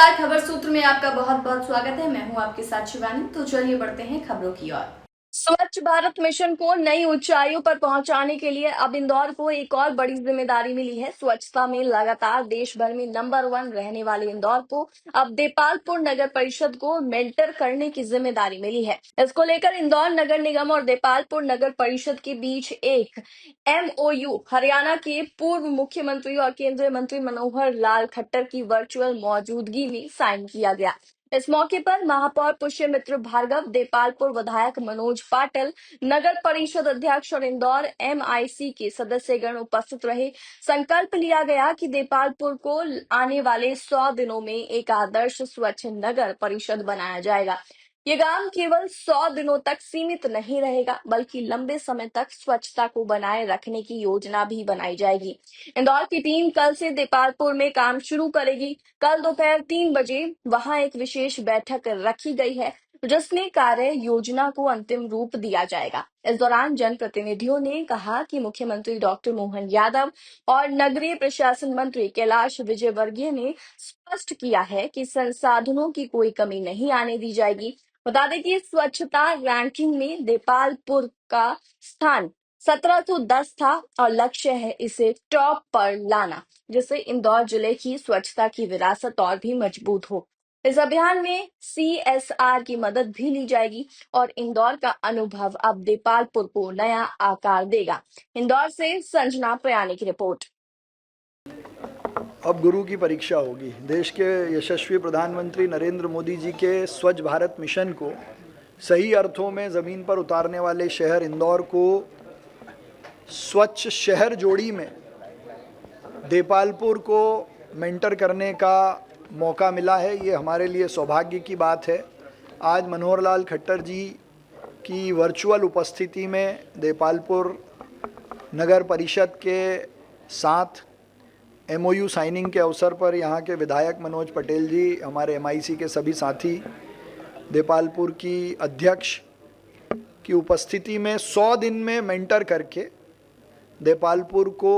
नमस्कार, खबर सूत्र में आपका बहुत बहुत स्वागत है। मैं हूं आपके साथ शिवानी। तो चलिए बढ़ते हैं खबरों की ओर। स्वच्छ भारत मिशन को नई ऊंचाइयों पर पहुंचाने के लिए अब इंदौर को एक और बड़ी जिम्मेदारी मिली है। स्वच्छता में लगातार देश भर में नंबर 1 रहने वाले इंदौर को अब देपालपुर नगर परिषद को मेंटर करने की जिम्मेदारी मिली है। इसको लेकर इंदौर नगर निगम और देपालपुर नगर परिषद के बीच एक MOU हरियाणा के पूर्व मुख्यमंत्री और केंद्रीय मंत्री मनोहर लाल खट्टर की वर्चुअल मौजूदगी में साइन किया गया। इस मौके पर महापौर पुष्यमित्र भार्गव, देपालपुर विधायक मनोज पाटिल, नगर परिषद अध्यक्ष और इंदौर MIC के सदस्यगण उपस्थित रहे। संकल्प लिया गया कि देपालपुर को आने वाले 100 दिनों में एक आदर्श स्वच्छ नगर परिषद बनाया जाएगा। ये काम केवल 100 दिनों तक सीमित नहीं रहेगा, बल्कि लंबे समय तक स्वच्छता को बनाए रखने की योजना भी बनाई जाएगी। इंदौर की टीम कल से देपालपुर में काम शुरू करेगी। कल दोपहर 3 बजे वहां एक विशेष बैठक रखी गई है, जिसमें कार्य योजना को अंतिम रूप दिया जाएगा। इस दौरान जनप्रतिनिधियों ने कहा कि मुख्यमंत्री डॉक्टर मोहन यादव और नगरीय प्रशासन मंत्री कैलाश विजयवर्गीय ने स्पष्ट किया है कि संसाधनों की कोई कमी नहीं आने दी जाएगी। बता दें कि स्वच्छता रैंकिंग में देपालपुर का स्थान 1710 था और लक्ष्य है इसे टॉप पर लाना, जिससे इंदौर जिले की स्वच्छता की विरासत और भी मजबूत हो। इस अभियान में CSR की मदद भी ली जाएगी और इंदौर का अनुभव अब देपालपुर को नया आकार देगा। इंदौर से संजना प्रयाणी की रिपोर्ट। अब गुरु की परीक्षा होगी। देश के यशस्वी प्रधानमंत्री नरेंद्र मोदी जी के स्वच्छ भारत मिशन को सही अर्थों में ज़मीन पर उतारने वाले शहर इंदौर को स्वच्छ शहर जोड़ी में देपालपुर को मेंटर करने का मौका मिला है। ये हमारे लिए सौभाग्य की बात है। आज मनोहर लाल खट्टर जी की वर्चुअल उपस्थिति में देपालपुर नगर परिषद के साथ MOU साइनिंग के अवसर पर यहाँ के विधायक मनोज पटेल जी, हमारे MIC के सभी साथी, देपालपुर की अध्यक्ष की उपस्थिति में 100 दिन में मेंटर करके देपालपुर को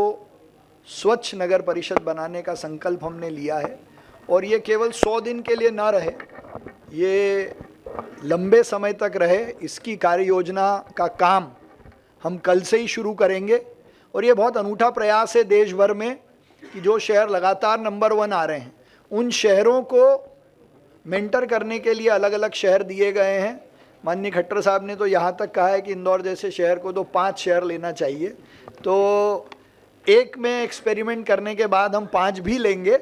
स्वच्छ नगर परिषद बनाने का संकल्प हमने लिया है। और ये केवल 100 दिन के लिए ना रहे, ये लंबे समय तक रहे। इसकी कार्य योजना का काम हम कल से ही शुरू करेंगे। और ये बहुत अनूठा प्रयास है देश भर में कि जो शहर लगातार नंबर 1 आ रहे हैं, उन शहरों को मेंटर करने के लिए अलग अलग शहर दिए गए हैं। माननीय खट्टर साहब ने तो यहाँ तक कहा है कि इंदौर जैसे शहर को तो 5 शहर लेना चाहिए। तो एक में एक्सपेरिमेंट करने के बाद हम 5 भी लेंगे,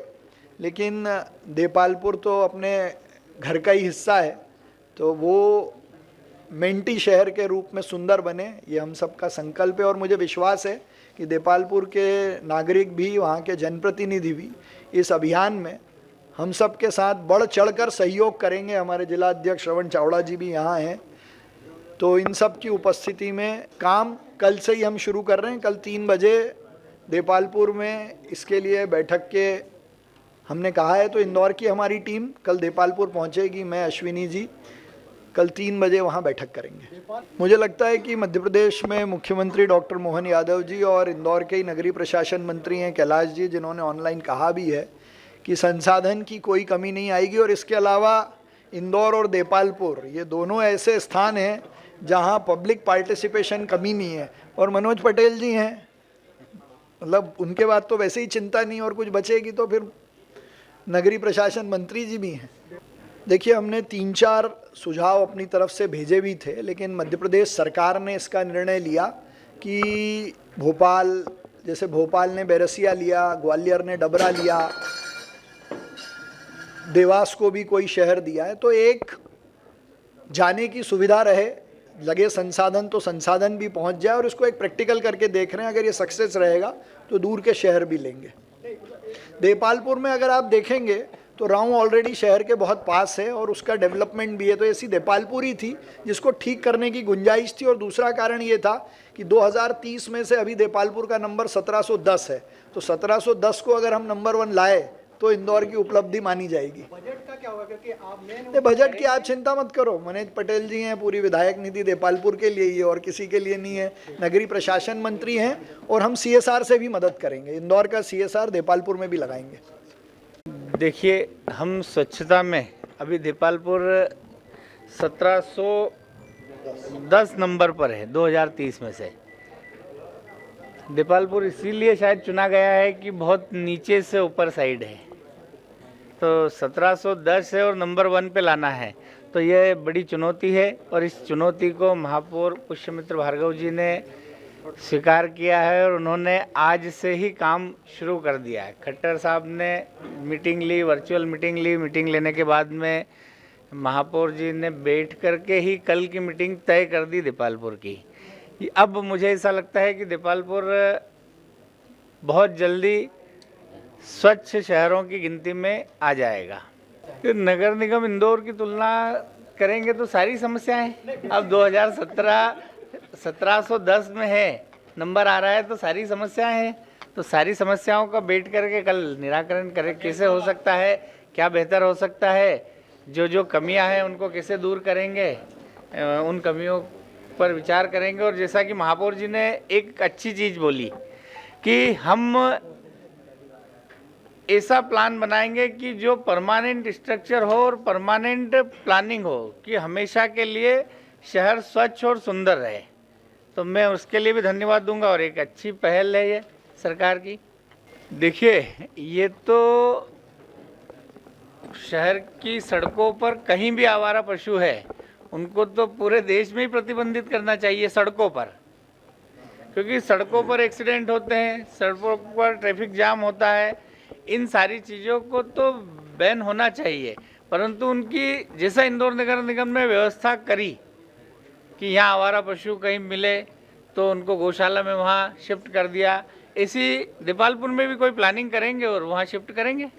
लेकिन देपालपुर तो अपने घर का ही हिस्सा है, तो वो मेंटी शहर के रूप में सुंदर बने, ये हम सबका संकल्प है। और मुझे विश्वास है कि देपालपुर के नागरिक भी, वहाँ के जनप्रतिनिधि भी इस अभियान में हम सब के साथ बढ़ चढ़कर सहयोग करेंगे। हमारे जिला अध्यक्ष श्रवण चावड़ा जी भी यहाँ हैं। तो इन सब की उपस्थिति में काम कल से ही हम शुरू कर रहे हैं। कल 3 बजे देपालपुर में इसके लिए बैठक के हमने कहा है। तो इंदौर की हमारी टीम कल देपालपुर पहुँचेगी। मैं, अश्विनी जी कल 3 बजे वहाँ बैठक करेंगे। मुझे लगता है कि मध्य प्रदेश में मुख्यमंत्री डॉक्टर मोहन यादव जी और इंदौर के ही नगरीय प्रशासन मंत्री हैं कैलाश जी, जिन्होंने ऑनलाइन कहा भी है कि संसाधन की कोई कमी नहीं आएगी। और इसके अलावा इंदौर और देपालपुर ये दोनों ऐसे स्थान हैं जहाँ पब्लिक पार्टिसिपेशन कमी नहीं है। और मनोज पटेल जी हैं, मतलब उनके बाद तो वैसे ही चिंता नहीं, और कुछ बचेगी तो फिर नगरीय प्रशासन मंत्री जी भी हैं। देखिए, हमने 3-4 सुझाव अपनी तरफ से भेजे भी थे, लेकिन मध्य प्रदेश सरकार ने इसका निर्णय लिया कि भोपाल, जैसे भोपाल ने बैरसिया लिया, ग्वालियर ने डबरा लिया, देवास को भी कोई शहर दिया है, तो एक जाने की सुविधा रहे, लगे संसाधन तो संसाधन भी पहुंच जाए। और इसको एक प्रैक्टिकल करके देख रहे हैं, अगर ये सक्सेस रहेगा तो दूर के शहर भी लेंगे। देपालपुर में अगर आप देखेंगे तो राव ऑलरेडी शहर के बहुत पास है और उसका डेवलपमेंट भी है। तो ऐसी देपालपुर ही थी जिसको ठीक करने की गुंजाइश थी। और दूसरा कारण ये था कि 2030 में से अभी देपालपुर का नंबर 1710 है, तो 1710 को अगर हम नंबर 1 लाए तो इंदौर की उपलब्धि मानी जाएगी। बजट का क्या होगा, क्योंकि आप बजट की आप चिंता मत करो, मनोज पटेल जी हैं, पूरी विधायक निधि देपालपुर के लिए ही है और किसी के लिए नहीं है। नगरीय प्रशासन मंत्री हैं और हम CSR से भी मदद करेंगे। इंदौर का CSR देपालपुर में भी लगाएंगे। देखिए, हम स्वच्छता में अभी दीपालपुर 1710 नंबर पर है 2030 में से। दीपालपुर इसीलिए शायद चुना गया है कि बहुत नीचे से ऊपर साइड है, तो 1710 है और नंबर 1 पे लाना है, तो ये बड़ी चुनौती है। और इस चुनौती को महापौर पुष्यमित्र भार्गव जी ने स्वीकार किया है और उन्होंने आज से ही काम शुरू कर दिया है। खट्टर साहब ने मीटिंग ली, वर्चुअल मीटिंग ली। मीटिंग लेने के बाद में महापौर जी ने बैठ करके ही कल की मीटिंग तय कर दी दीपालपुर की। अब मुझे ऐसा लगता है कि दीपालपुर बहुत जल्दी स्वच्छ शहरों की गिनती में आ जाएगा। नगर निगम इंदौर की तुलना करेंगे तो सारी समस्याएं अब 1710 में है, नंबर आ रहा है तो सारी समस्याएं हैं। तो सारी समस्याओं का बैठ करके कल निराकरण करें, कैसे हो सकता है, क्या बेहतर हो सकता है, जो कमियां हैं उनको कैसे दूर करेंगे, उन कमियों पर विचार करेंगे। और जैसा कि महापौर जी ने एक अच्छी चीज़ बोली कि हम ऐसा प्लान बनाएंगे कि जो परमानेंट स्ट्रक्चर हो और परमानेंट प्लानिंग हो कि हमेशा के लिए शहर स्वच्छ और सुंदर रहे। तो मैं उसके लिए भी धन्यवाद दूंगा और एक अच्छी पहल है ये सरकार की। देखिए, ये तो शहर की सड़कों पर कहीं भी आवारा पशु है उनको तो पूरे देश में ही प्रतिबंधित करना चाहिए सड़कों पर, क्योंकि सड़कों पर एक्सीडेंट होते हैं, सड़कों पर ट्रैफिक जाम होता है। इन सारी चीज़ों को तो बैन होना चाहिए, परंतु उनकी जैसा इंदौर नगर निगम ने व्यवस्था करी कि यहाँ आवारा पशु कहीं मिले तो उनको गौशाला में वहाँ शिफ्ट कर दिया, ऐसी दीपालपुर में भी कोई प्लानिंग करेंगे और वहाँ शिफ्ट करेंगे।